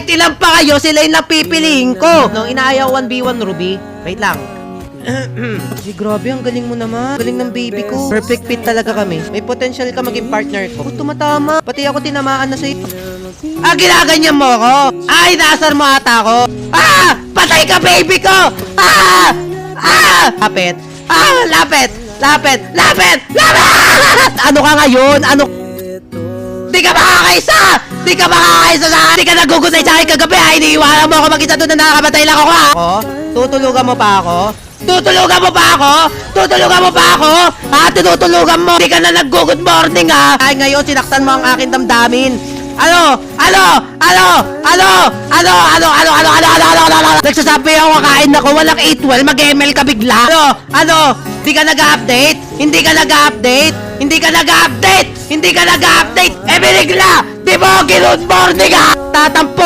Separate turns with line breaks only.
Kahit ilan pa kayo, sila yung napipiliin ko. No, inaayaw 1v1, Ruby. Wait lang. Ay, grabe, ang galing mo naman. Galing ng baby ko. Perfect fit talaga kami. May potential ka maging partner ko. Oh, tumatama. Pati ako tinamaan na sa'yo. Ah, ginaganyan mo ako. Ay, nasar mo ata ako. Ah! Patay ka, baby ko! Ah! Ah! Lapit. Ah! Lapit! Lapit! Lapit! Lapit! Ano ka ngayon? Ano? Di ka makakaisa! Di ka makakaisa sa akin! Di ka nagugutay sa akin kagabi ha! Iniiwanan mo ako mag-isa doon na nakakabatay lang ako ha! Tutulugan mo pa ako? Tutulugan mo pa ako? Tutulugan mo pa ako? Ha? Tutulugan mo? Di ka na nag-good morning ha? Ay ngayon sinaktan mo ang aking damdamin. Ano? Nagsasabi ako kakain ako, walang 8-12, mag-ML ka bigla. Ano? Di ka nag-update? Hindi ka nag-update? Hindi ka nag-update? Hindi ka nag-update? Eh binigla! Di mo good morning ha? Tatampo!